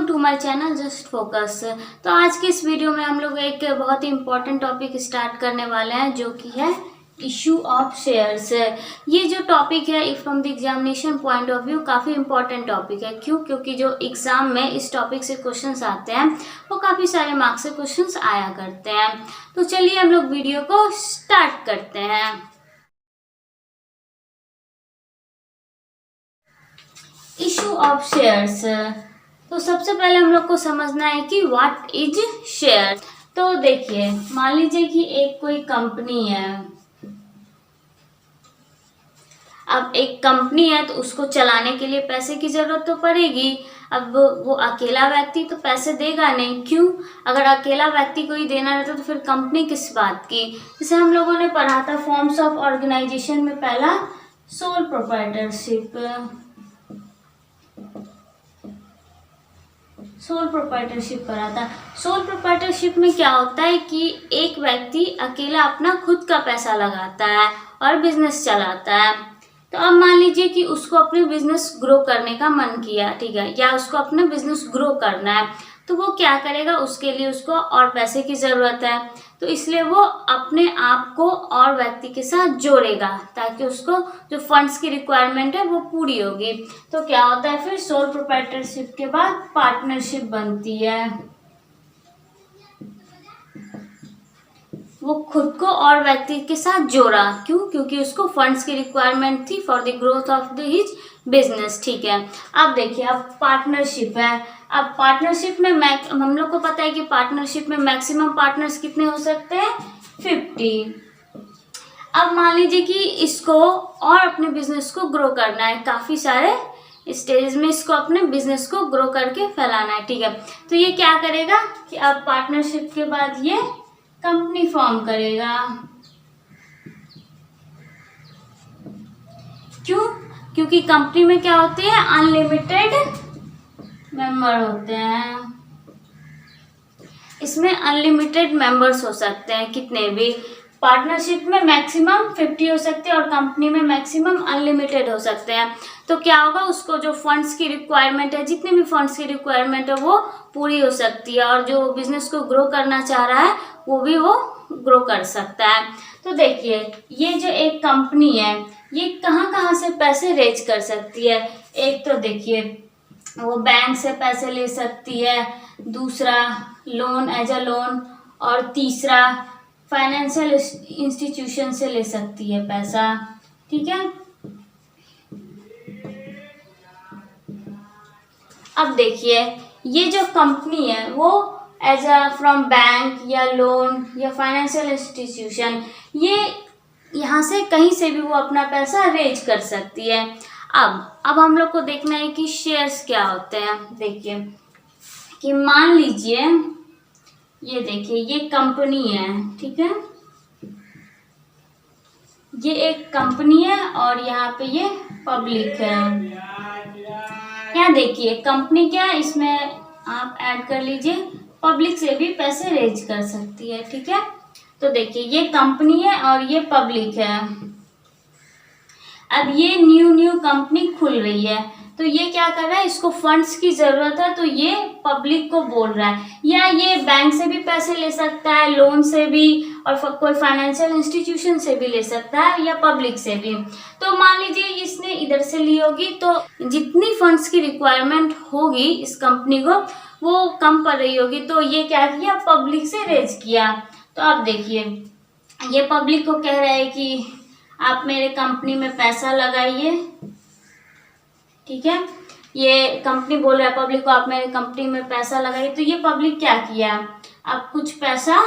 To my channel just focus. तो आज के इस वीडियो में हम लोग एक बहुत ही इम्पोर्टेंट टॉपिक स्टार्ट करने वाले हैं जो कि है इशू ऑफ शेयर्स। ये जो टॉपिक है from the examination point of view काफ़ी इम्पोर्टेंट टॉपिक है। क्यों? क्योंकि जो एग्ज़ाम में इस टॉपिक से क्वेश्चंस आते हैं वो काफ़ी सारे मार्क्स से क्वेश्चंस आया करते हैं। तो चलिए हम लोग वीडियो को स्टार्ट करते हैं। Issue of shares. तो सबसे पहले हम लोग को समझना है कि व्हाट इज शेयर। तो देखिए, मान लीजिए कि एक कोई कंपनी है। अब एक कंपनी है तो उसको चलाने के लिए पैसे की जरूरत तो पड़ेगी। अब वो अकेला व्यक्ति तो पैसे देगा नहीं। क्यों? अगर अकेला व्यक्ति को ही देना रहता तो फिर कंपनी किस बात की। जैसे हम लोगों ने पढ़ा था फॉर्म्स ऑफ ऑर्गेनाइजेशन में, पहला सोल प्रोप्राइटरशिप पढ़ा था। सोल प्रोप्राइटरशिप में क्या होता है कि एक व्यक्ति अकेला अपना खुद का पैसा लगाता है और बिजनेस चलाता है। तो अब मान लीजिए कि उसको अपने बिजनेस ग्रो करने का मन किया, ठीक है, या उसको अपना बिजनेस ग्रो करना है, तो वो क्या करेगा? उसके लिए उसको और पैसे की ज़रूरत है, तो इसलिए वो अपने आप को और व्यक्ति के साथ जोड़ेगा ताकि उसको जो फंड्स की रिक्वायरमेंट है वो पूरी होगी। तो क्या होता है फिर? सोल प्रोप्राइटरशिप के बाद पार्टनरशिप बनती है। वो खुद को और व्यक्ति के साथ जोड़ा। क्यों? क्योंकि उसको फंड्स की रिक्वायरमेंट थी for the growth of the his business. ठीक है, अब देखिए, अब पार्टनरशिप है। अब पार्टनरशिप में हम लोग को पता है कि पार्टनरशिप में मैक्सिमम पार्टनर्स कितने हो सकते हैं? 50। अब मान लीजिए कि इसको और अपने बिजनेस को ग्रो करना है, काफ़ी सारे स्टेज में इसको अपने बिजनेस को ग्रो करके फैलाना है। ठीक है, तो ये क्या करेगा कि अब पार्टनरशिप के बाद ये कंपनी फॉर्म करेगा। क्यों? क्योंकि कंपनी में क्या होते हैं? अनलिमिटेड मेंबर होते हैं। इसमें अनलिमिटेड मेंबर्स हो सकते हैं, कितने भी। पार्टनरशिप में मैक्सिमम 50 हो सकते हैं और कंपनी में मैक्सिमम अनलिमिटेड हो सकते हैं। तो क्या होगा? उसको जो फंड्स की रिक्वायरमेंट है, जितने भी फंड्स की रिक्वायरमेंट है वो पूरी हो सकती है और जो बिजनेस को ग्रो करना चाह रहा है वो भी वो ग्रो कर सकता है। तो देखिए, ये जो एक कंपनी है ये कहाँ कहाँ से पैसे रेज कर सकती है? एक तो देखिए, वो बैंक से पैसे ले सकती है, दूसरा लोन एज अ लोन, और तीसरा फाइनेंशियल इंस्टीट्यूशन से ले सकती है पैसा। ठीक है, अब देखिए, ये जो कंपनी है वो एज अ फ्रॉम बैंक या लोन या फाइनेंशियल इंस्टीट्यूशन, ये यहाँ से कहीं से भी वो अपना पैसा रेज कर सकती है। अब हम लोग को देखना है कि शेयर्स क्या होते हैं। देखिए कि मान लीजिए ये देखिए, ये कंपनी है, ठीक है, ये एक कंपनी है और यहाँ पे ये पब्लिक है। यहाँ देखिए, कंपनी क्या है, इसमें आप ऐड कर लीजिए, पब्लिक से भी पैसे रेज कर सकती है। ठीक है, तो देखिए, ये कंपनी है और ये पब्लिक है। अब ये न्यू कंपनी खुल रही है तो ये क्या कर रहा है? इसको फंड्स की जरूरत है तो ये पब्लिक को बोल रहा है, या ये बैंक से भी पैसे ले सकता है, लोन से भी, और कोई फाइनेंशियल इंस्टीट्यूशन से भी ले सकता है, या पब्लिक से भी। तो मान लीजिए इसने इधर से ली होगी तो जितनी फंड्स की रिक्वायरमेंट होगी इस कंपनी को वो कम पड़ रही होगी, तो ये क्या किया? पब्लिक से रेज किया। तो अब देखिए, ये पब्लिक को कह रहा है कि आप मेरे कंपनी में पैसा लगाइए। ठीक है, ये कंपनी बोल रहा है पब्लिक को, आप मेरे कंपनी में पैसा लगाइए। तो ये पब्लिक क्या किया? अब कुछ पैसा,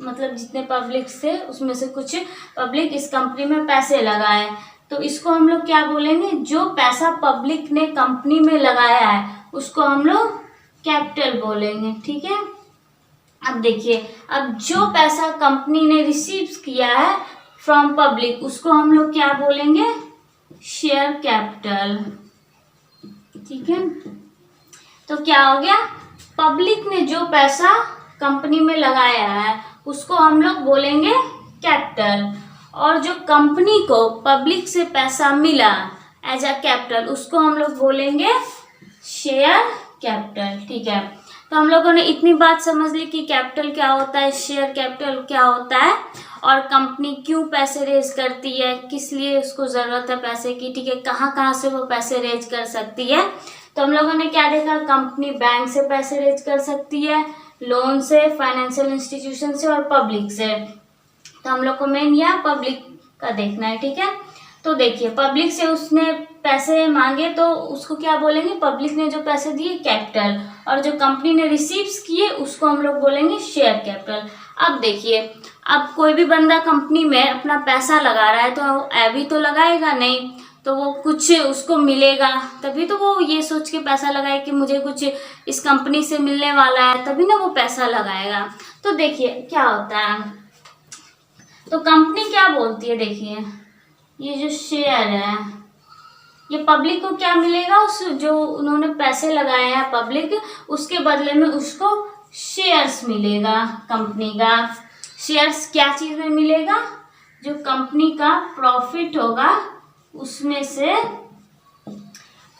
मतलब जितने पब्लिक से उसमें से कुछ पब्लिक इस कंपनी में पैसे लगाए, तो इसको हम लोग क्या बोलेंगे? जो पैसा पब्लिक ने कंपनी में लगाया है उसको हम लोग कैपिटल बोलेंगे। ठीक है, अब देखिए, अब जो पैसा कंपनी ने रिसीव किया है फ्रॉम पब्लिक उसको हम लोग क्या बोलेंगे? Share capital. ठीक है, तो क्या हो गया? पब्लिक ने जो पैसा कंपनी में लगाया है उसको हम लोग बोलेंगे कैपिटल, और जो कंपनी को पब्लिक से पैसा मिला एज अ कैपिटल उसको हम लोग बोलेंगे शेयर कैपिटल। ठीक है, तो हम लोगों ने इतनी बात समझ ली कि कैपिटल क्या होता है, शेयर कैपिटल क्या होता है, और कंपनी क्यों पैसे रेज करती है, किस लिए उसको जरूरत है पैसे की। ठीक है, कहाँ कहाँ से वो पैसे रेज कर सकती है। तो हम लोगों ने क्या देखा, कंपनी बैंक से पैसे रेज कर सकती है, लोन से, फाइनेंशियल इंस्टीट्यूशन से और पब्लिक से। तो हम लोग को मेन या पब्लिक का देखना है। ठीक है, तो देखिए पब्लिक से उसने पैसे मांगे तो उसको क्या बोलेंगे, पब्लिक ने जो पैसे दिए कैपिटल, और जो कंपनी ने रिसीव्स किए उसको हम लोग बोलेंगे शेयर कैपिटल। अब देखिए, अब कोई भी बंदा कंपनी में अपना पैसा लगा रहा है तो अभी तो लगाएगा नहीं, तो वो कुछ उसको मिलेगा, तभी तो वो ये सोच के पैसा लगाए कि मुझे कुछ इस कंपनी से मिलने वाला है, तभी ना वो पैसा लगाएगा। तो देखिए क्या होता है, तो कंपनी क्या बोलती है, देखिए ये जो शेयर है ये पब्लिक को क्या मिलेगा, उस जो उन्होंने पैसे लगाए हैं पब्लिक, उसके बदले में उसको शेयर्स मिलेगा कंपनी का। शेयर्स क्या चीज में मिलेगा, जो कंपनी का प्रॉफिट होगा उसमें से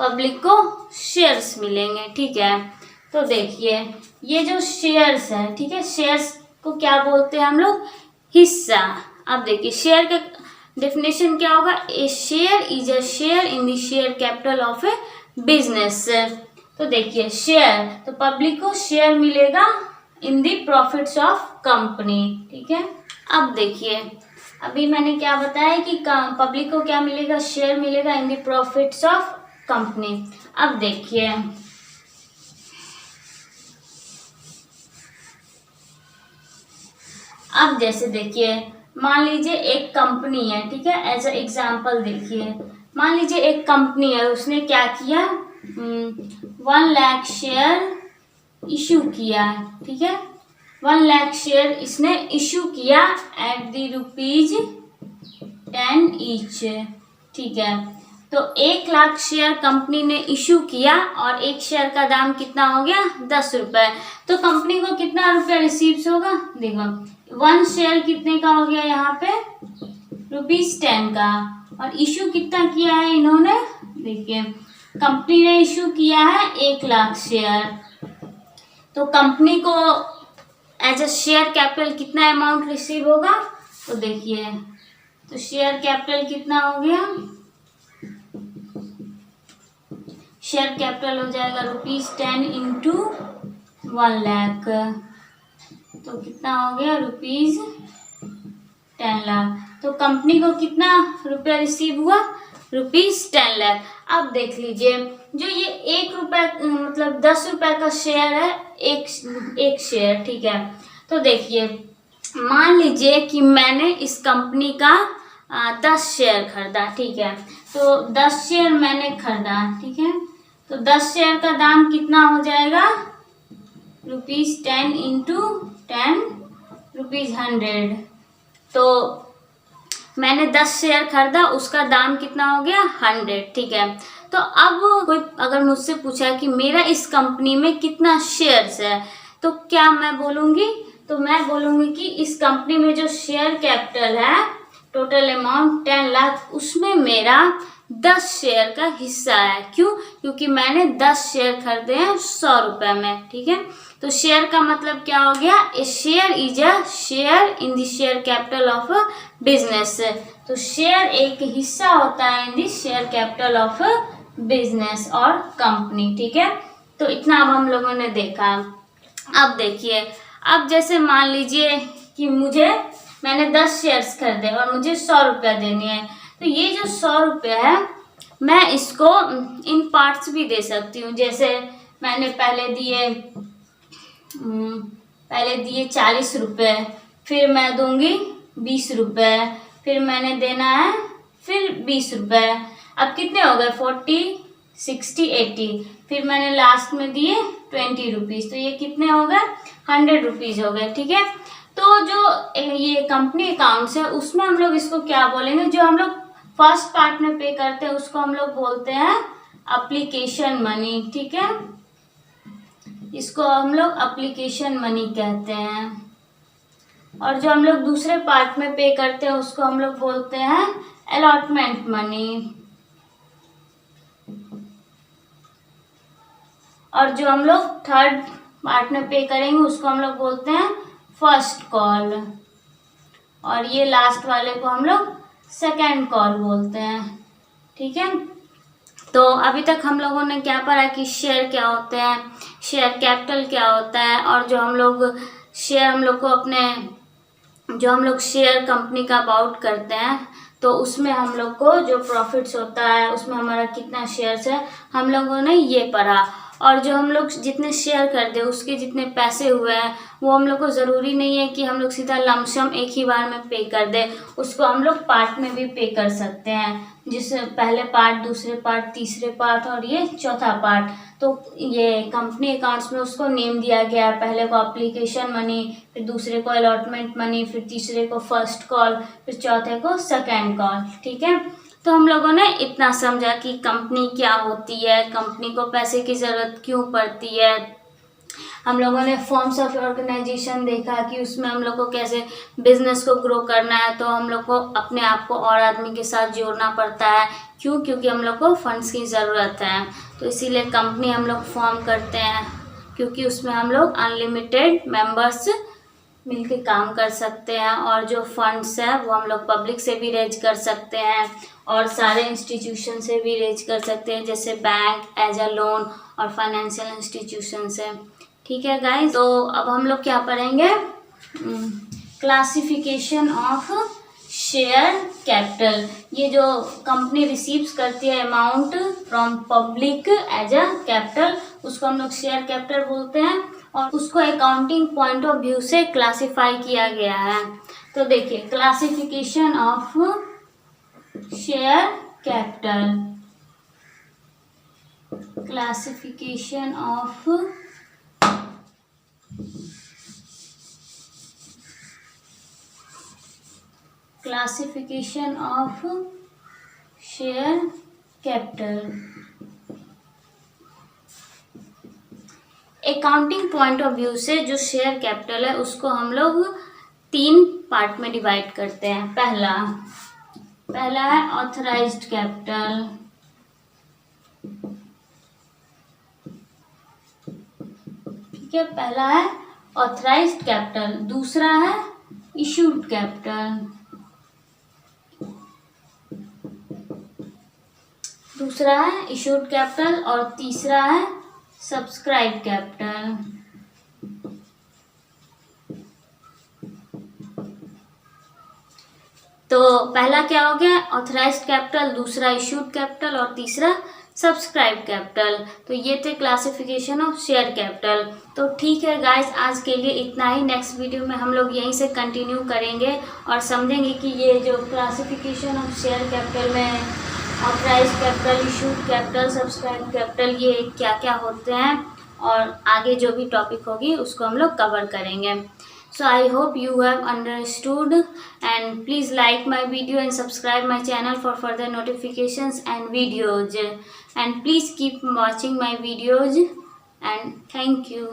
पब्लिक को शेयर्स मिलेंगे। ठीक है, तो देखिए ये जो शेयर्स है, ठीक है, शेयर्स को क्या बोलते हैं हम लोग, हिस्सा। अब देखिए शेयर का डेफिनेशन क्या होगा, a share is a share in the share capital of a business. तो देखिए शेयर, तो पब्लिक को शेयर मिलेगा in the profits of company. ठीक है, अब देखिए अभी मैंने क्या बताया कि पब्लिक को क्या मिलेगा, शेयर मिलेगा in the profits of company. अब देखिए अब जैसे देखिए मान लीजिए एक कंपनी है, ठीक है, एज अ एग्जाम्पल देखिए, मान लीजिए एक कंपनी है, उसने क्या किया, 1 लाख शेयर इशू किया। ठीक है, 1 लाख शेयर इसने इशू किया एट द ₹10 ईच। ठीक है, तो 1 लाख शेयर कंपनी ने इशू किया और एक शेयर का दाम कितना हो गया, 10 रुपए। तो कंपनी को कितना रुपया रिसीव्स होगा, देखो 1 शेयर कितने का हो गया यहाँ पे, ₹10 का, और इशू कितना किया है इन्होंने, देखिए कंपनी ने इशू किया है 1 लाख शेयर, तो कंपनी को एज अ शेयर कैपिटल कितना अमाउंट रिसीव होगा, तो देखिए तो शेयर कैपिटल कितना हो गया, शेयर कैपिटल हो जाएगा ₹10 इंटू 1 लाख, तो कितना हो गया, ₹10 लाख। तो कंपनी को कितना रुपया रिसीव हुआ, ₹10 लाख। अब देख लीजिए जो ये 1 रुपए मतलब 10 रुपए का शेयर है, एक शेयर। ठीक है, तो देखिए मान लीजिए कि मैंने इस कंपनी का 10 शेयर खरीदा। ठीक है, तो 10 शेयर मैंने खरीदा। ठीक है, तो 10 शेयर का दाम कितना हो जाएगा, ₹10 इंटू 10 ₹100। तो मैंने 10 शेयर खरीदा, उसका दाम कितना हो गया, 100। ठीक है, तो अब कोई अगर मुझसे पूछा कि मेरा इस कंपनी में कितना शेयर्स है, तो क्या मैं बोलूँगी, तो मैं बोलूँगी कि इस कंपनी में जो शेयर कैपिटल है, टोटल अमाउंट 10 लाख, उसमें मेरा 10 शेयर का हिस्सा है। क्यों, क्योंकि मैंने 10 शेयर खरीदे हैं 100 रुपए में। ठीक है, तो शेयर का मतलब क्या हो गया, a share is a share in the share capital of a business. तो शेयर एक हिस्सा होता है in the share capital of a business और कंपनी। ठीक है, तो इतना अब हम लोगों ने देखा। अब देखिए, अब जैसे मान लीजिए कि मैंने 10 शेयर्स खरीदे और मुझे 100 रुपया देने हैं, तो ये जो 100 रुपया है मैं इसको इन पार्ट्स भी दे सकती हूँ। जैसे मैंने पहले दिए 40 रुपये, फिर मैं दूंगी 20 रुपये, फिर मैंने देना है फिर 20 रुपये। अब कितने हो गए, 40, 60, 80, फिर मैंने लास्ट में दिए 20 रुपीज़, तो ये कितने हो गए, 100 रुपीज़ हो गए। ठीक है, तो जो ये कंपनी अकाउंट्स है उसमें हम लोग इसको क्या बोलेंगे, जो हम लोग फर्स्ट पार्ट में पे करते हैं उसको हम लोग बोलते हैं एप्लीकेशन मनी। ठीक है, इसको हम लोग एप्लीकेशन मनी कहते हैं, और जो हम लोग दूसरे पार्ट में पे करते हैं उसको हम लोग बोलते हैं अलॉटमेंट मनी। और जो हम लोग थर्ड पार्ट में पे करेंगे उसको हम लोग बोलते हैं फर्स्ट कॉल, और ये लास्ट वाले को हम लोग सेकेंड कॉल बोलते हैं। ठीक है, तो अभी तक हम लोगों ने क्या पढ़ा कि शेयर क्या होते हैं, शेयर कैपिटल क्या होता है, और जो हम लोग शेयर हम लोग को अपने जो हम लोग शेयर कंपनी का अबाउट करते हैं तो उसमें हम लोग को जो प्रॉफिट्स होता है उसमें हमारा कितना शेयर्स है हम लोगों ने ये पढ़ा। और जो हम लोग जितने शेयर कर दे उसके जितने पैसे हुए हैं वो हम लोग को ज़रूरी नहीं है कि हम लोग सीधा लमसम एक ही बार में पे कर दे, उसको हम लोग पार्ट में भी पे कर सकते हैं, जिससे पहले पार्ट, दूसरे पार्ट, तीसरे पार्ट और ये चौथा पार्ट। तो ये कंपनी अकाउंट्स में उसको नेम दिया गया है, पहले को एप्लीकेशन मनी, फिर दूसरे को अलॉटमेंट मनी, फिर तीसरे को फर्स्ट कॉल, फिर चौथे को सेकेंड कॉल। ठीक है, तो हम लोगों ने इतना समझा कि कंपनी क्या होती है, कंपनी को पैसे की ज़रूरत क्यों पड़ती है। हम लोगों ने फॉर्म्स ऑफ ऑर्गेनाइजेशन देखा कि उसमें हम लोग को कैसे बिजनेस को ग्रो करना है, तो हम लोग को अपने आप को और आदमी के साथ जोड़ना पड़ता है। क्यों? क्योंकि हम लोग को फंड्स की ज़रूरत है, तो इसीलिए कंपनी हम लोग फॉर्म करते हैं, क्योंकि उसमें हम लोग अनलिमिटेड मेंबर्स मिलके काम कर सकते हैं। और जो फंड्स है वो हम लोग पब्लिक से भी रेज कर सकते हैं और सारे इंस्टीट्यूशन से भी रेज कर सकते हैं, जैसे बैंक, एज अ लोन और फाइनेंशियल इंस्टीट्यूशन से। ठीक है गाइस, तो अब हम लोग क्या पढ़ेंगे, क्लासिफिकेशन ऑफ शेयर कैपिटल। ये जो कंपनी रिसीव्स करती है amount from public as a capital, उसको हम लोग शेयर कैपिटल बोलते हैं, और उसको अकाउंटिंग पॉइंट ऑफ व्यू से क्लासिफाई किया गया है। तो देखिए, classification of share capital, classification of classification of share capital. Accounting point of view से जो शेयर कैपिटल है उसको हम लोग 3 पार्ट में डिवाइड करते हैं। पहला है ऑथराइज्ड कैपिटल, ठीक है, पहला है ऑथराइज्ड कैपिटल, दूसरा है इशूड कैपिटल, और तीसरा है सब्सक्राइब कैपिटल। तो पहला क्या हो गया, ऑथराइज्ड कैपिटल, दूसरा इशूड कैपिटल और तीसरा सब्सक्राइब कैपिटल। तो ये थे क्लासिफिकेशन ऑफ शेयर कैपिटल। तो ठीक है गाइस, आज के लिए इतना ही। नेक्स्ट वीडियो में हम लोग यहीं से कंटिन्यू करेंगे और समझेंगे कि ये जो क्लासिफिकेशन ऑफ शेयर कैपिटल में authorised capital, issued capital, subscribe capital, ये क्या क्या होते हैं, और आगे जो भी टॉपिक होगी उसको हम लोग कवर करेंगे। So I hope you have understood, and please like my video and subscribe my channel for further notifications and videos, and please keep watching my videos, and thank you.